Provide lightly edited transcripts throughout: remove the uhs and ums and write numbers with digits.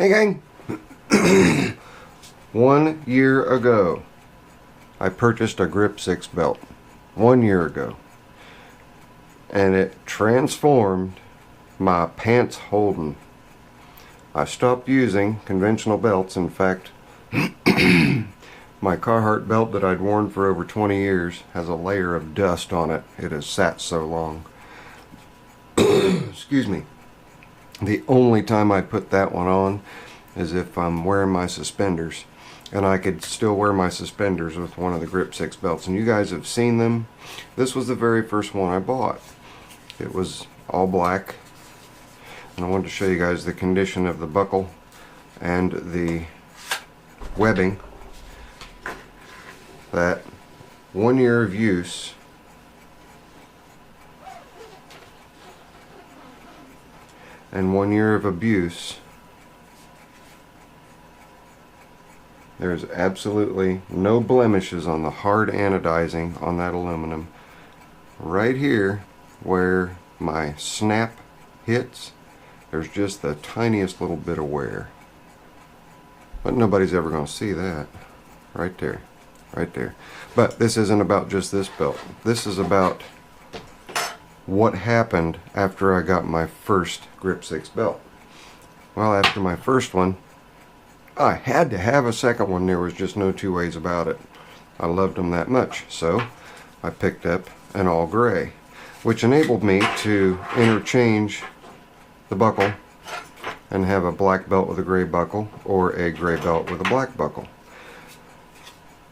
Hey gang! 1 year ago I purchased a Grip6 belt. 1 year ago. And it transformed my pants holding. I stopped using conventional belts. In fact, my Carhartt belt that I'd worn for over 20 years has a layer of dust on it. It has sat so long. Excuse me. The only time I put that one on is if I'm wearing my suspenders. And I could still wear my suspenders with one of the Grip6 belts. And you guys have seen them. This was the very first one I bought. It was all black. And I wanted to show you guys the condition of the buckle and the webbing. That 1 year of use and 1 year of abuse, there's absolutely no blemishes on the hard anodizing on that aluminum. Right here where my snap hits, there's just the tiniest little bit of wear. But nobody's ever going to see that. Right there. Right there. But this isn't about just this belt. This is about what happened after I got my first Grip6 belt. Well, after my first one, I had to have a second one. There was just no two ways about it. I loved them that much. So I picked up an all gray, which enabled me to interchange the buckle and have a black belt with a gray buckle or a gray belt with a black buckle.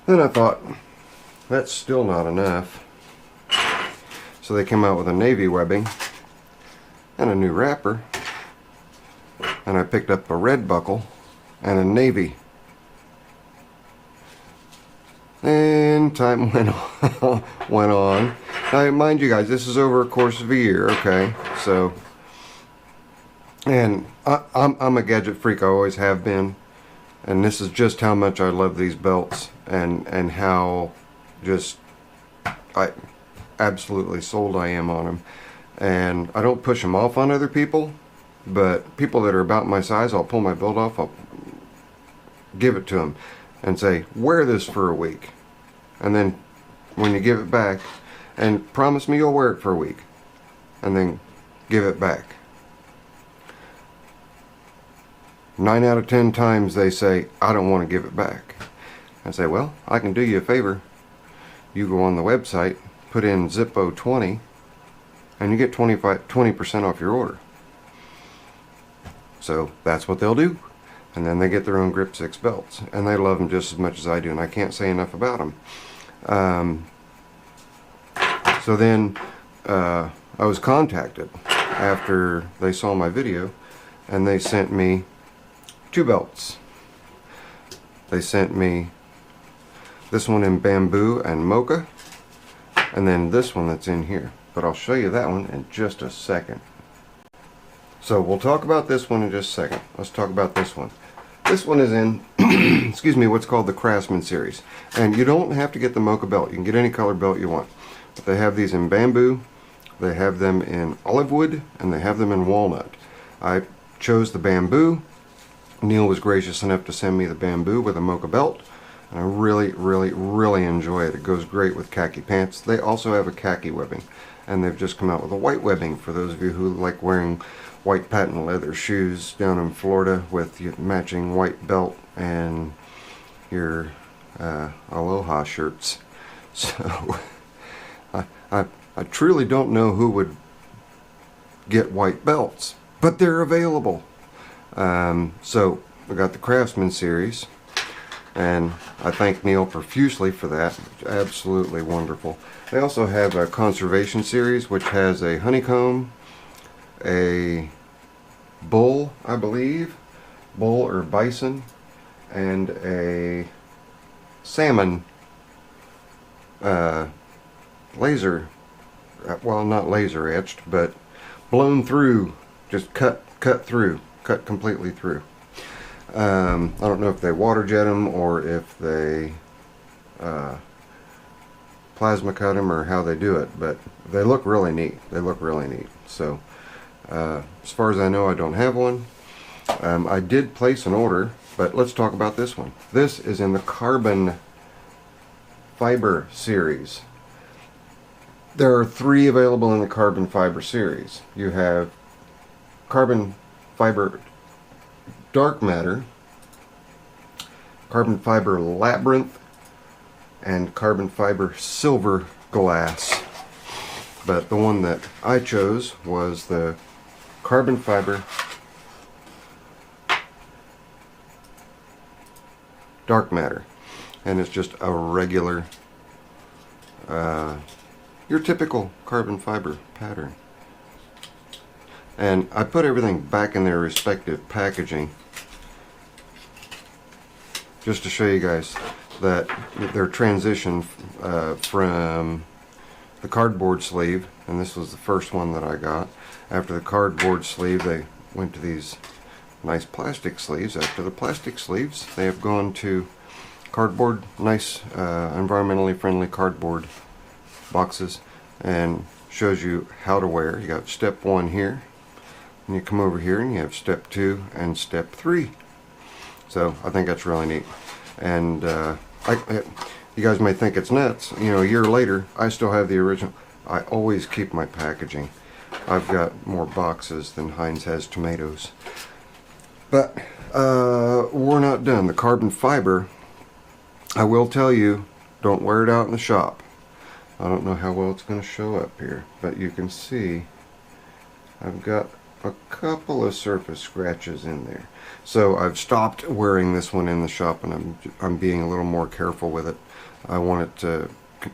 Then I thought, that's still not enough. So they came out with a navy webbing and a new wrapper, and I picked up a red buckle and a navy. And time went on. Now mind you guys, this is over a course of a year, okay? So, and I'm a gadget freak, I always have been. And this is just how much I love these belts and how just absolutely sold I am on them. And I don't push them off on other people, but people that are about my size, I'll pull my belt off, I'll give it to them and say, wear this for a week. And then when you give it back, and promise me you'll wear it for a week, and then give it back. 9 out of 10 times they say, I don't want to give it back. I say, well, I can do you a favor. You go on the website, put in Zippo20, and you get 20% off your order. So that's what they'll do. And then they get their own Grip6 belts. And they love them just as much as I do. And I can't say enough about them. So then I was contacted after they saw my video. And they sent me 2 belts. They sent me this one in bamboo and mocha, and then this one that's in here. But I'll show you that one in just a second. So we'll talk about this one in just a second. Let's talk about this one. This one is in, excuse me, what's called the Craftsman Series. And you don't have to get the mocha belt. You can get any color belt you want. But they have these in bamboo, they have them in olive wood, and they have them in walnut. I chose the bamboo. Neil was gracious enough to send me the bamboo with a mocha belt, and I really enjoy it. It goes great with khaki pants. They also have a khaki webbing, and they've just come out with a white webbing for those of you who like wearing white patent leather shoes down in Florida with your matching white belt and your Aloha shirts. So I truly don't know who would get white belts, but they're available. So we got the Craftsman Series, and I thank Neil profusely for that. Absolutely wonderful. They also have a Conservation Series, which has a honeycomb, a bull, I believe, bull or bison, and a salmon laser, well, not laser etched, but blown through, just cut completely through. I don't know if they water jet them or if they plasma cut them or how they do it, but they look really neat. They look really neat. So as far as I know, I don't have one. I did place an order, but let's talk about this one. This is in the carbon fiber series. There are 3 available in the carbon fiber series. You have carbon fiber dark matter, carbon fiber labyrinth, and carbon fiber silver glass. But the one that I chose was the carbon fiber dark matter, and it's just a regular your typical carbon fiber pattern. And I put everything back in their respective packaging just to show you guys that their transition from the cardboard sleeve, and this was the first one that I got. After the cardboard sleeve, they went to these nice plastic sleeves. After the plastic sleeves, they have gone to cardboard, nice environmentally friendly cardboard boxes, and shows you how to wear. You got step 1 here, and you come over here and you have step 2 and step 3. So I think that's really neat. And you guys may think it's nuts. You know, a year later, I still have the original. I always keep my packaging. I've got more boxes than Heinz has tomatoes. But we're not done. The carbon fiber, I will tell you, don't wear it out in the shop. I don't know how well it's going to show up here, but you can see I've got a couple of surface scratches in there. So I've stopped wearing this one in the shop, and I'm being a little more careful with it. I want it to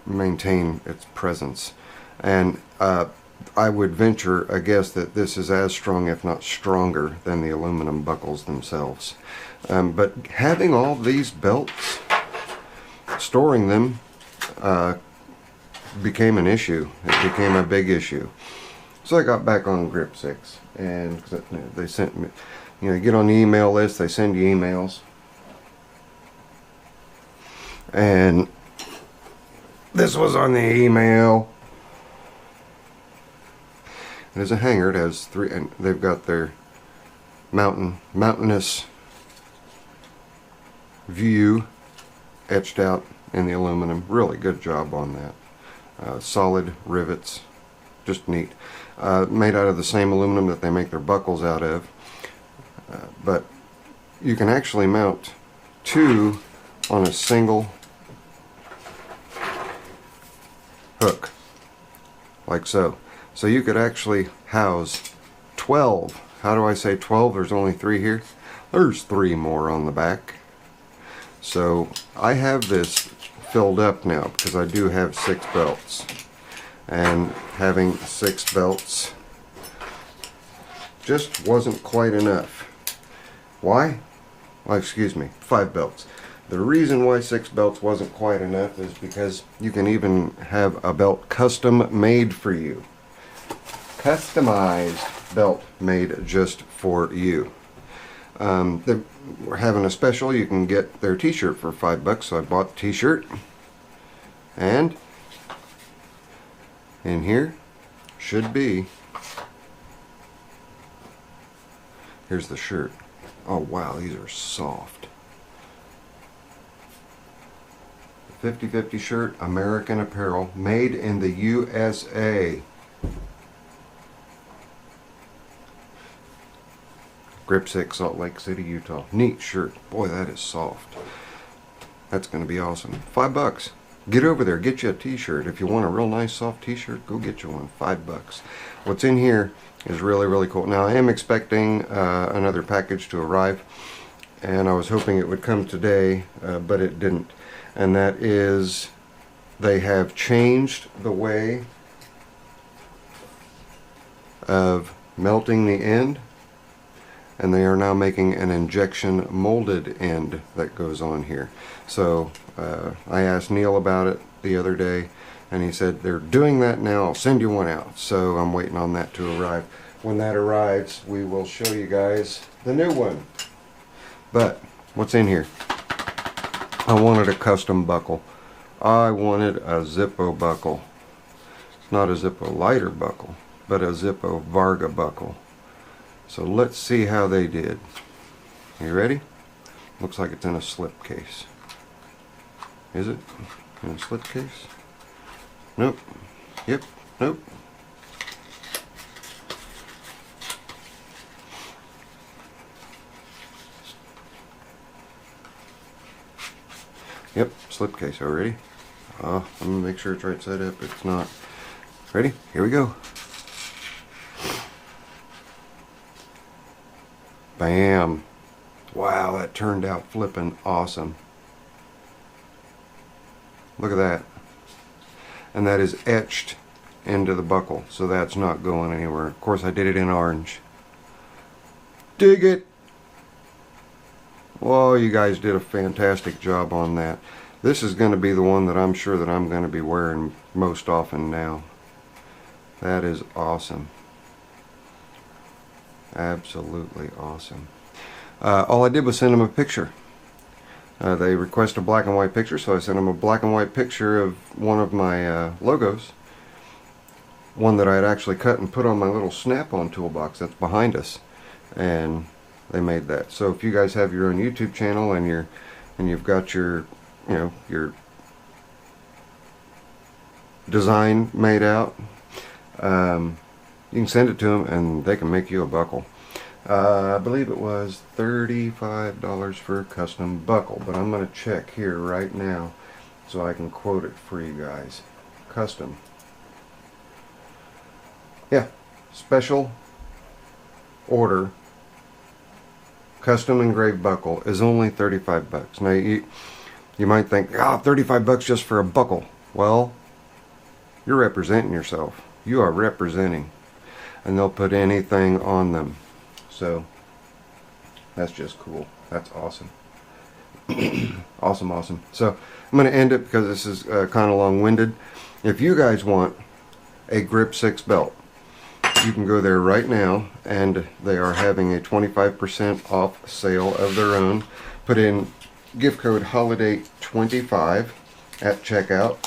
maintain its presence. And I would venture a guess that this is as strong, if not stronger, than the aluminum buckles themselves. But having all these belts, storing them became an issue. It became a big issue. So I got back on Grip6, and they sent me, you know, you get on the email list, they send you emails. And this was on the email. There's a hanger. It has 3, and they've got their mountainous view etched out in the aluminum. Really good job on that. Solid rivets, just neat. Made out of the same aluminum that they make their buckles out of. But you can actually mount 2 on a single hook, like so. So you could actually house 12. How do I say 12? There's only 3 here. There's 3 more on the back. So I have this filled up now because I do have 6 belts. And having 6 belts just wasn't quite enough. Why? Well, excuse me, 5 belts. The reason why 6 belts wasn't quite enough is because you can even have a belt custom made for you. Customized belt made just for you. We're having a special. You can get their t-shirt for $5, so I bought the t-shirt. And in here should be, here's the shirt. Oh wow, these are soft. 50/50 shirt, American Apparel, made in the USA. Grip6, Salt Lake City, Utah. Neat shirt. Boy, that is soft. That's going to be awesome. $5. Get over there, get you a t-shirt. If you want a real nice soft t-shirt, go get you one. $5. What's in here is really, really cool. Now, I am expecting another package to arrive, and I was hoping it would come today, but it didn't. And that is, they have changed the way of melting the end, and they are now making an injection molded end that goes on here. So I asked Neil about it the other day, and he said they're doing that now. I'll send you one out. So I'm waiting on that to arrive. When that arrives, we will show you guys the new one. But what's in here? I wanted a custom buckle. I wanted a Zippo buckle. It's not a Zippo lighter buckle, but a Zippo Varga buckle. So let's see how they did. You ready? Looks like it's in a slip case. Is it in a slip case? Nope. Yep. Nope. Yep, slip case already. I'm gonna make sure it's right side up. It's not. Ready? Here we go. Bam. Wow, that turned out flippin' awesome. Look at that. And that is etched into the buckle, so that's not going anywhere. Of course, I did it in orange. Dig it! Whoa, you guys did a fantastic job on that. This is going to be the one that I'm sure that I'm going to be wearing most often now. That is awesome. Absolutely awesome. All I did was send them a picture. They requested a black and white picture, so I sent them a black and white picture of one of my logos. One that I had actually cut and put on my little snap-on toolbox that's behind us. And they made that. So if you guys have your own YouTube channel and you've got your your design made out, you can send it to them and they can make you a buckle. I believe it was $35 for a custom buckle, but I'm going to check here right now so I can quote it for you guys. Custom. Yeah, special order custom engraved buckle is only 35 bucks. Now you might think, 35 bucks just for a buckle. Well, you're representing yourself. You are representing. And they'll put anything on them. So that's just cool. That's awesome. Awesome. So I'm going to end it because this is kind of long-winded. If you guys want a Grip6 belt, you can go there right now, and they are having a 25% off sale of their own. Put in gift code HOLIDAY25 at checkout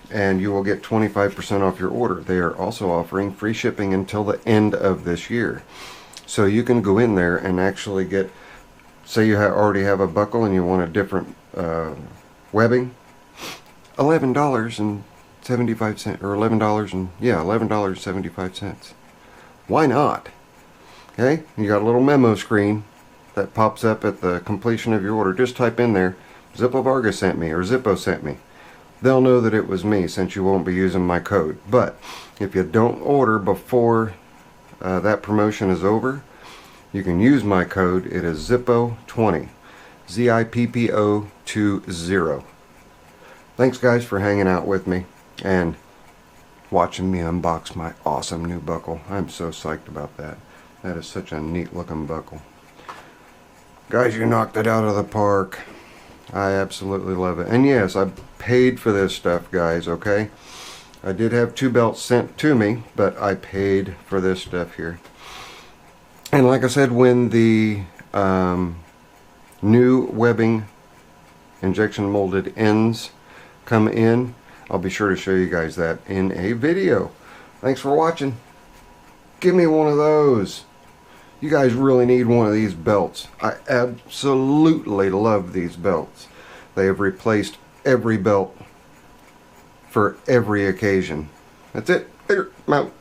and you will get 25% off your order. They are also offering free shipping until the end of this year. So you can go in there and actually get, say you already have a buckle and you want a different webbing, $11.75 or $11.75. Why not? Okay, you got a little memo screen that pops up at the completion of your order. Just type in there, Zippo Vargas sent me, or Zippo sent me. They'll know that it was me since you won't be using my code. But if you don't order before that promotion is over, you can use my code. It is Zippo20, ZIPPO20. Thanks guys for hanging out with me and watching me unbox my awesome new buckle. I'm so psyched about that. That is such a neat looking buckle. Guys, you knocked it out of the park. I absolutely love it. And yes, I paid for this stuff, guys, okay? I did have 2 belts sent to me, but I paid for this stuff here. And like I said, when the new webbing injection molded ends come in, I'll be sure to show you guys that in a video. Thanks for watching. Give me one of those. You guys really need one of these belts. I absolutely love these belts. They have replaced every belt for every occasion. That's it. Later. I'm out.